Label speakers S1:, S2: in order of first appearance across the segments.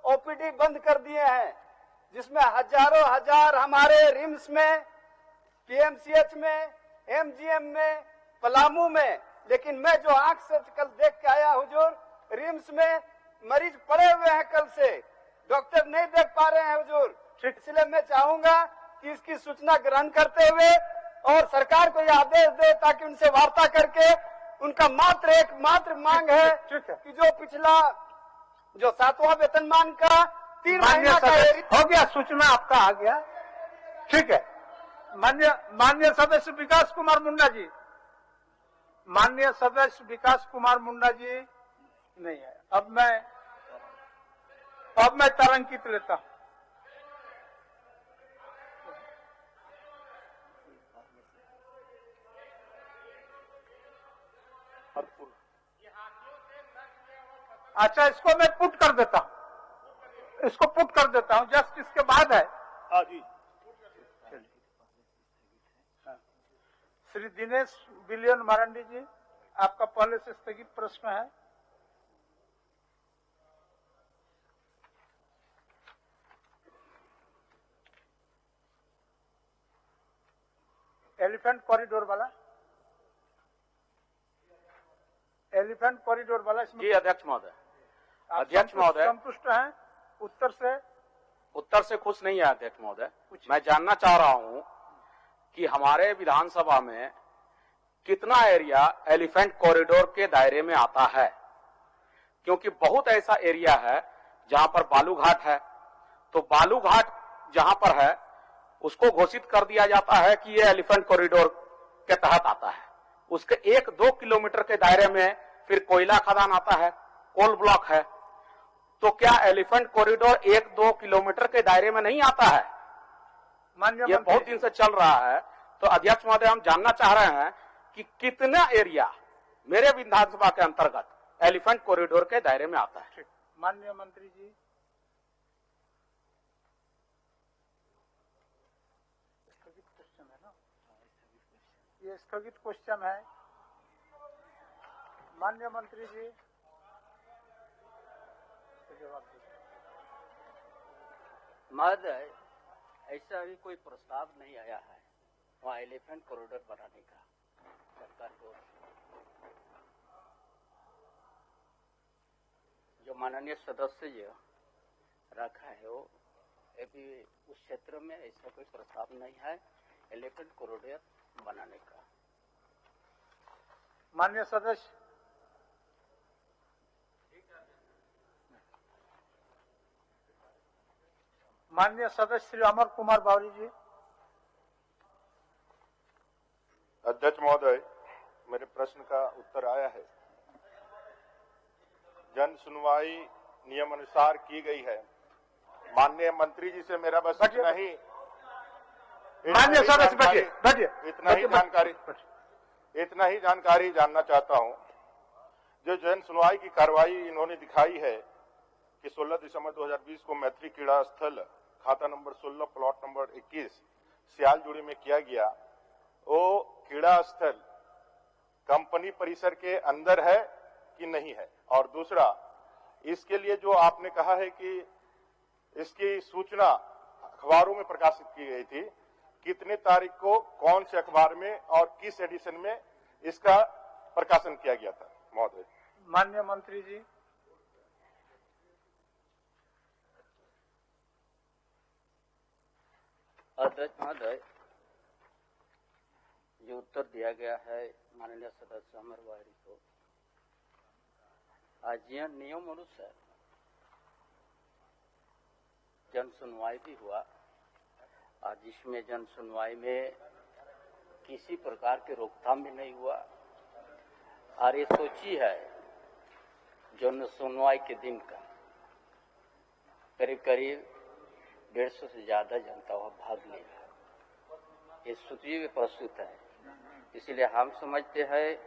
S1: OPD बंद कर दिए हैं, जिसमें हजारों हजार हमारे रिम्स में, पीएमसीएच में, एमजीएम में, पलामू में। लेकिन मैं जो आंख से कल देख के आया हुजूर, रिम्स में मरीज पड़े हुए हैं, कल से डॉक्टर नहीं देख पा रहे हैं हुजूर। इसलिए मैं चाहूंगा कि इसकी सूचना ग्रहण करते हुए और सरकार को यह आदेश दे ताकि उनसे वार्ता करके उनका एकमात्र मांग है कि जो पिछला जो 7वां वेतनमान का 3 महीना का
S2: हो गया, सूचना आपका आ गया, ठीक है। माननीय सदस्य विकास कुमार मुंडा जी, माननीय सदस्य विकास कुमार मुंडा जी नहीं है। अब मैं तारांकित लेता हूं। अच्छा, इसको मैं पुट कर देता हूं, जस्ट इसके बाद है।
S3: हाँ जी।
S2: श्री दिनेश बिलियन मारंडी जी, आपका पहले से स्थगित प्रश्न है। एलिफेंट कॉरिडोर वाला इसमें
S4: जी अध्यक्ष महोदय, अध्यक्ष महोदय
S2: संतुष्ट हैं
S4: उत्तर से खुश नहीं है अध्यक्ष महोदय। मैं जानना चाह रहा हूं कि हमारे विधानसभा में कितना एरिया एलिफेंट कॉरिडोर के दायरे में आता है, क्योंकि बहुत ऐसा एरिया है जहां पर बालू घाट है। तो बालू घाट जहां पर है उसको घोषित कर दिया जाता है कि ये एलिफेंट कॉरिडोर के तहत आता है। उसके 1-2 किलोमीटर के दायरे में फिर कोयला खदान आता है, कोल ब्लॉक है। तो क्या एलिफेंट कॉरिडोर 1-2 किलोमीटर के दायरे में नहीं आता है? ये बहुत दिन से चल रहा है। तो अध्यक्ष महोदय, हम जानना चाह रहे हैं कि कितना एरिया मेरे विधानसभा के अंतर्गत एलिफेंट कॉरिडोर के दायरे में आता है।
S2: माननीय मंत्री जी, स्थगित क्वेश्चन है ना, ये स्थगित क्वेश्चन है। माननीय मंत्री जी
S5: महोदय, ऐसा अभी कोई प्रस्ताव नहीं आया है वहाँ एलिफेंट कॉरिडोर बनाने का सरकार को। जो माननीय सदस्य जी रखा है वो अभी उस क्षेत्र में ऐसा कोई प्रस्ताव नहीं है एलिफेंट कॉरिडोर बनाने का।
S2: माननीय सदस्य श्री अमर कुमार बावरी जी।
S3: अध्यक्ष महोदय, मेरे प्रश्न का उत्तर आया है। जन सुनवाई नियम अनुसार की गई है। माननीय मंत्री जी से मेरा बस नहीं,
S2: माननीय सदस्य बैठिए,
S3: इतना ही जानकारी जानना चाहता हूं। जो जन सुनवाई की कार्रवाई इन्होंने दिखाई है कि 16 दिसंबर 2020 को मैत्री क्रीड़ा स्थल खाता नंबर 16 प्लॉट नंबर 21 सियालजुड़ी में किया गया, वो क्रीड़ा स्थल कंपनी परिसर के अंदर है कि नहीं है? और दूसरा, इसके लिए जो आपने कहा है कि इसकी सूचना अखबारों में प्रकाशित की गई थी, कितने तारीख को कौन से अखबार में और किस एडिशन में इसका प्रकाशन किया गया था महोदय?
S2: माननीय मंत्री जी।
S5: अध्यक्ष महोदय, जो उत्तर दिया गया है माननीय सदस्य अमर बावरी को, आज यह नियम अनुसार जन सुनवाई भी हुआ। आज इसमें जन सुनवाई में किसी प्रकार के रोकथाम भी नहीं हुआ। और ये सोची है जन सुनवाई के दिन का करीब 150 से ज्यादा जनता वहाँ भाग लेगा। ये सूची भी प्रस्तुत है। इसलिए हम समझते हैं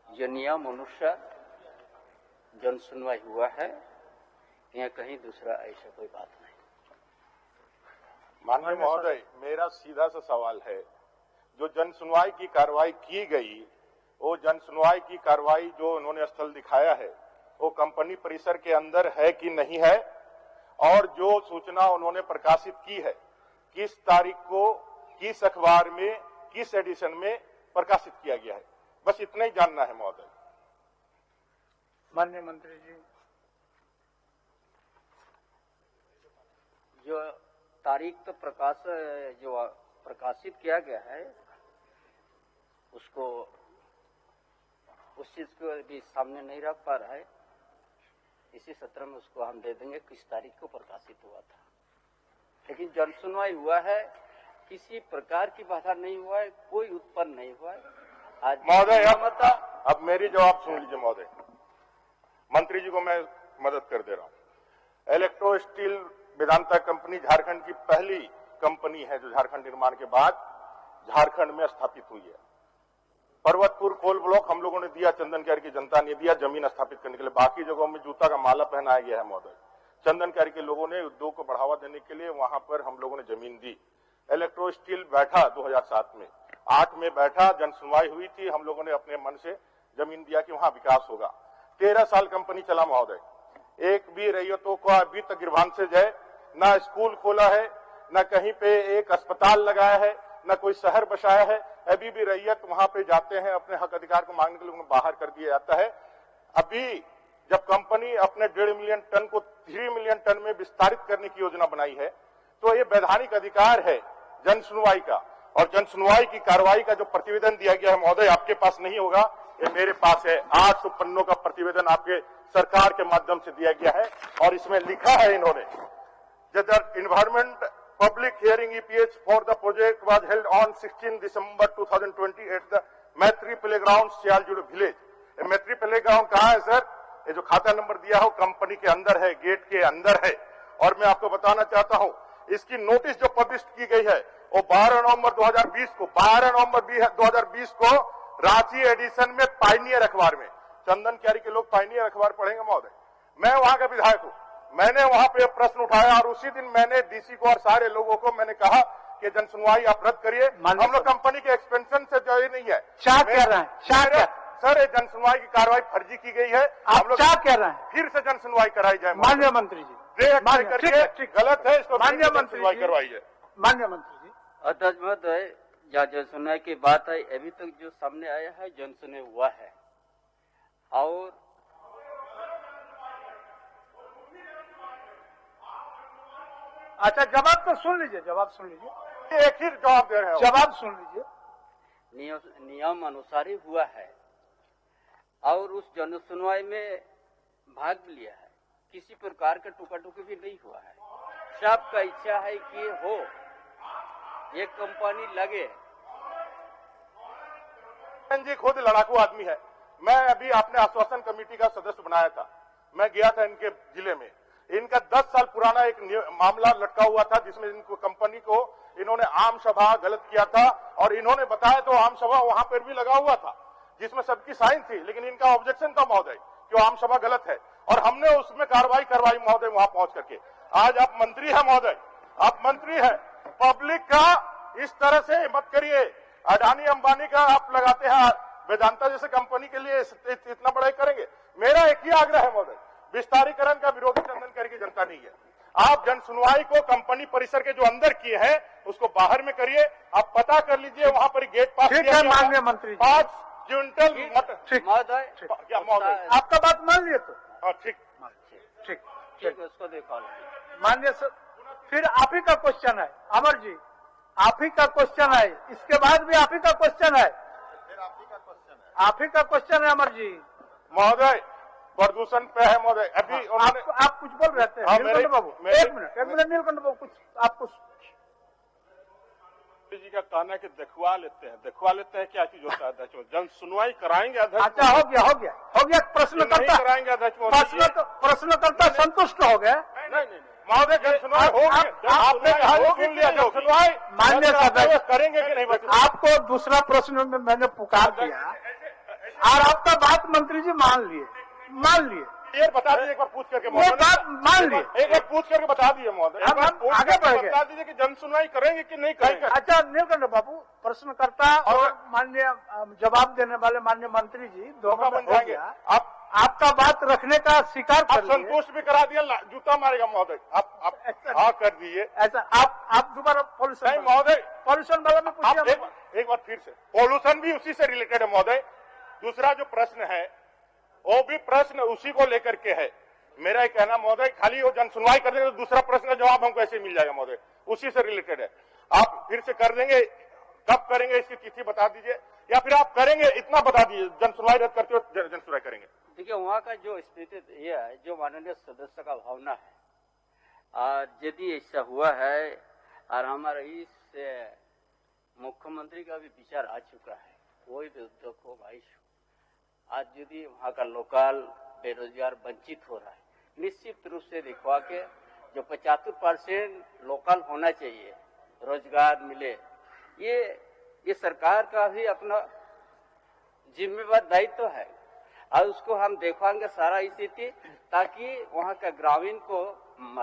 S5: जो नियम अनुसार जन सुनवाई हुआ है, यहाँ कहीं दूसरा ऐसा कोई बात नहीं।
S3: माननीय महोदय, मेरा सीधा सा सवाल है, जो जन सुनवाई की कार्रवाई की गई, वो जन सुनवाई की कार्रवाई जो उन्होंने स्थल दिखाया है, वो कंपनी परिसर के अंदर है कि नहीं है? और जो सूचना उन्होंने प्रकाशित की है किस तारीख को किस अखबार में किस एडिशन में प्रकाशित किया गया है, बस इतना ही जानना है महोदय।
S2: माननीय मंत्री जी।
S5: जो तारीख तो प्रकाशित किया गया है उसको उस चीज को भी सामने नहीं रख पा रहा है। इसी सत्र में उसको हम दे देंगे किस तारीख को प्रकाशित हुआ था। लेकिन जन सुनवाई हुआ है, किसी प्रकार की बाधा नहीं हुआ है, कोई उत्पन्न नहीं हुआ है। आज
S3: महोदय अब मेरी जवाब सुन लीजिए महोदय, मंत्री जी को मैं मदद कर दे रहा हूं। Electro steel Vedanta company Jharkhand की पहली कंपनी है जो झारखंड निर्माण के बाद झारखंड में स्थापित हुई है। पर्वतपुर कोल ब्लॉक हम लोगों ने दिया, चंदनकारी की जनता ने दिया जमीन स्थापित करने के लिए। बाकी जगहों में जूता का माला पहनाया गया है महोदय। चंदनकारी के लोगों ने उद्योग को बढ़ावा देने के लिए वहां पर हम लोगों ने जमीन दी। इलेक्ट्रो स्टील बैठा 2007 में, 8 में बैठा, जन सुनवाई हुई थी, हम लोगों ने अपने मन से जमीन दिया कि वहां विकास होगा। 13 साल कंपनी चला महोदय, एक भी रैयतों को अभी तक गिरभांसज है, ना स्कूल खोला है, न कहीं पे एक अस्पताल लगाया है, न कोई शहर बसाया है। अभी भी रैयत वहां पे जाते हैं अपने हक अधिकार को मांगने के लिए, उन्हें बाहर कर दिया जाता है। अभी जब कंपनी अपने 1.5 मिलियन टन को 3 मिलियन टन में विस्तारित करने की योजना बनाई है, तो ये वैधानिक अधिकार है जन सुनवाई का। और जन सुनवाई की कार्रवाई का जो प्रतिवेदन दिया गया है महोदय, आपके पास नहीं होगा, ये मेरे पास है। 800 पन्नों का प्रतिवेदन आपके सरकार के माध्यम से दिया गया है और इसमें लिखा है इन्होंने, environment public hearing EPH for the project was held on 16 December 2020 at the मैत्री प्लेग्राउंड सियालजुड़ विलेज। मैत्री प्लेग्राउंड कहाँ है सर? ये जो खाता नंबर दिया है कंपनी के अंदर है, गेट के अंदर है। और मैं आपको बताना चाहता हूं, इसकी नोटिस जो पब्लिश की गई है वो 12 नवंबर 2020 को रांची एडिशन में पाइनियर अखबार में। चंदन क्यारी के लोग पाइनियर अखबार पढ़ेंगे महोदय? मैं वहां का विधायक हूं, मैंने वहां पे प्रश्न उठाया और उसी दिन मैंने डीसी को और सारे लोगों को मैंने कहा कि जन सुनवाई आप रद्द करिए। हम लोग कंपनी के एक्सपेंशन से जो नहीं है
S2: क्या कह रहे हैं
S3: सर, ये जन सुनवाई की कार्रवाई फर्जी की गई है।
S2: आप लोग क्या कह रहे हैं?
S3: फिर से जन सुनवाई कराई जाए
S2: माननीय मंत्री जी।
S3: गलत है इसको
S2: माननीय मंत्री
S3: सुनवाई करवाइए।
S2: माननीय मंत्री जी।
S5: अध्यक्ष महोदय, जन सुनवाई की बात है, अभी तक जो सामने आया है जन सुनवाई हुआ है। और
S2: अच्छा, जवाब तो सुन लीजिए, जवाब सुन लीजिए।
S3: एक ही जवाब दे रहे हैं,
S2: जवाब सुन लीजिए।
S5: नियम अनुसार ही हुआ है और उस जन सुनवाई में भाग भी लिया है। किसी प्रकार का टुका टुकी भी नहीं हुआ है। सबका इच्छा है कि हो, एक कंपनी लगे।
S3: जी खुद लड़ाकू आदमी है। मैं अभी आपने आश्वासन कमेटी का सदस्य बनाया था, मैं गया था इनके जिले में। इनका 10 साल पुराना एक मामला लटका हुआ था जिसमें इनको कंपनी को इन्होंने आम सभा गलत किया था और इन्होंने बताया तो आम सभा वहां पर भी लगा हुआ था जिसमें सबकी साइन थी, लेकिन इनका ऑब्जेक्शन था महोदय कि आम सभा गलत है और हमने उसमें कार्रवाई करवाई महोदय वहां पहुंच करके। आज आप मंत्री हैं महोदय, आप मंत्री हैं, पब्लिक का इस तरह से मत करिए। अडानी अंबानी का आप लगाते हैं, वेदांता जैसे कंपनी के लिए इतना बड़ा करेंगे। मेरा एक ही आग्रह है महोदय, विस्तारीकरण का विरोधी चंदनकारी की जनता नहीं है। आप जन सुनवाई को कंपनी परिसर के जो अंदर किए हैं उसको बाहर में करिए। आप पता कर लीजिए, वहां पर गेट पास
S2: ठीक है माननीय मंत्री।
S3: 5 क्विंटल मटर।
S5: महोदय,
S3: क्या महोदय
S2: आपका बात मान लिए तो?
S3: हाँ ठीक
S5: ठीक ठीक, उसको देखो
S2: माननीय सर। फिर आप ही का क्वेश्चन है अमर जी, आप ही का क्वेश्चन है, इसके बाद भी आप ही का क्वेश्चन है, आप ही का क्वेश्चन है अमर जी।
S3: महोदय प्रदूषण पे है महोदय। अभी
S2: आप कुछ बोल रहे थे नीलकंठ बाबू, एक मिनट नीलकंठ बाबू, कुछ आपको
S3: जी का कहना है कि दिखवा लेते हैं क्या चीज होता है अध्यक्ष, जन सुनवाई कराएंगे अध्यक्ष।
S2: अच्छा, हो गया प्रश्नकर्ता
S3: कराएंगे अध्यक्ष,
S2: प्रश्नकर्ता संतुष्ट हो गए।
S3: नहीं महोदय, जन सुनवाई होगी, आपने कहा सुन लिया, जन सुनवाई
S2: मान्य सदस्य
S3: करेंगे कि नहीं?
S2: आपको दूसरा प्रश्न में मैंने पुकार दिया और आपका बात मंत्री जी मान लिए।
S3: ये बता दीजिए एक बार पूछ करके
S2: वो बात मान लिए,
S3: एक पूछ करके बता दीजिए महोदय,
S2: आगे बढ़ गए।
S3: बता दीजिए कि जन सुनवाई करेंगे कि नहीं करेंगे।
S2: अच्छा नीलकंठ बाबू, प्रश्नकर्ता और माननीय जवाब देने वाले मान्य मंत्री जी दोनों
S3: बन जाएंगे।
S2: आपका बात रखने का स्वीकार
S3: आप
S2: कर लिए।
S3: संतुष्ट भी करा दिया, जूता मारेगा महोदय। आप हाँ कर दिए।
S2: ऐसा आप दोबारा पॉल्यूशन
S3: नहीं महोदय,
S2: पॉल्यूशन वाला में
S3: आप
S2: पूछिए।
S3: एक बार फिर से, पॉल्यूशन भी उसी से रिलेटेड है महोदय। दूसरा जो प्रश्न है वो भी प्रश्न उसी को लेकर के है। मेरा ये कहना महोदय, खाली वो जन सुनवाई कर देंगे तो दूसरा प्रश्न का जवाब हमको ऐसे मिल जाएगा महोदय, उसी से रिलेटेड है। आप फिर से कर देंगे, कब करेंगे इसकी तिथि बता दीजिए, या फिर आप करेंगे इतना बता दीजिए, जन सुनवाई रद्द करते हो जन सुनवाई करेंगे।
S5: देखिए वहाँ का जो स्थिति ये है, जो माननीय सदस्य का भावना है, और यदि ऐसा हुआ है और हमारा इस मुख्यमंत्री का भी विचार आ चुका है, कोई भी उद्योग हो भाई, आज यदि वहाँ का लोकल बेरोजगार वंचित हो रहा है, निश्चित रूप से दिखवा के जो 75% लोकल होना चाहिए, रोजगार मिले, ये सरकार का भी अपना जिम्मेवार दायित्व है। और उसको हम देखवाएंगे सारा स्थिति, ताकि वहाँ का ग्रामीण को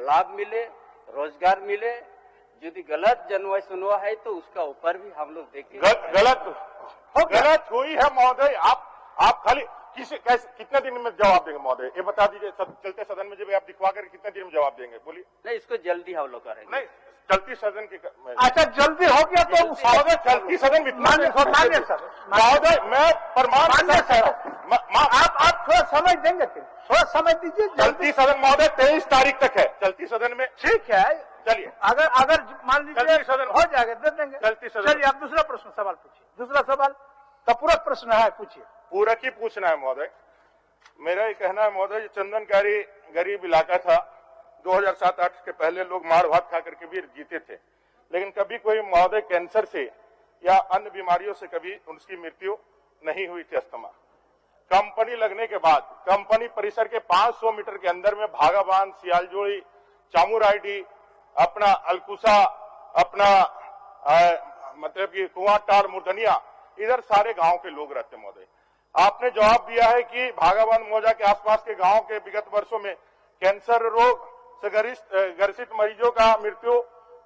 S5: लाभ मिले, रोजगार मिले। यदि गलत जनवा सुनवा है तो उसका ऊपर भी हम लोग देखेंगे।
S3: गलत हुई है महोदय। आप खाली कितने दिन में जवाब देंगे महोदय, ये बता दीजिए। चलते सदन में जब आप दिखवा कर कितने दिन में जवाब देंगे, बोलिए।
S5: नहीं, इसको जल्दी हम लोग करेंगे।
S3: नहीं, चलती सदन की
S2: अच्छा जल्दी हो गया तो
S3: महोदय, चलती सदन में
S2: मान्य सर
S3: महोदय, मैं प्रमाण
S2: आप थोड़ा समय देंगे, थोड़ा समय दीजिए।
S3: चलती सदन महोदय 23 तारीख तक है, चलती सदन में।
S2: ठीक है,
S3: चलिए,
S2: अगर मान लीजिए
S3: सदन
S2: हो जाएगा दे देंगे।
S3: चलती सदन।
S2: चलिए आप दूसरा प्रश्न सवाल पूछिए। दूसरा सवाल तो पूरक प्रश्न है, पूछिए।
S3: पूरक ही पूछना है महोदय। मेरा ये कहना है महोदय, चंदनकारी गरीब इलाका था, 2007-8 के पहले लोग मार भात खा करके भी जीते थे, लेकिन कभी कोई महोदय कैंसर से या अन्य बीमारियों से कभी उसकी मृत्यु नहीं हुई थी। अस्थमा कंपनी लगने के बाद कंपनी परिसर के 500 मीटर के अंदर में भागाबान, सियालजोड़ी, चामुराइडी, अपना अलकुसा, अपना मतलब कि कुआंटाड़, मुर्दनिया, इधर सारे गांव के लोग रहते महोदय। आपने जवाब दिया है कि भागाबान मौजा के आसपास के गांव के विगत वर्षों में कैंसर रोग से ग्रसित मरीजों का मृत्यु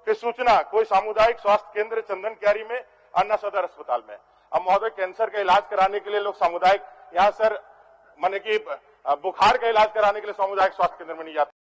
S3: की सूचना कोई सामुदायिक स्वास्थ्य केंद्र चंदनक्यारी में, अन्ना सदर अस्पताल में। अब महोदय, कैंसर का इलाज कराने के लिए लोग सामुदायिक, यहाँ सर माने कि बुखार का इलाज कराने के लिए सामुदायिक स्वास्थ्य केंद्र में नहीं जाते।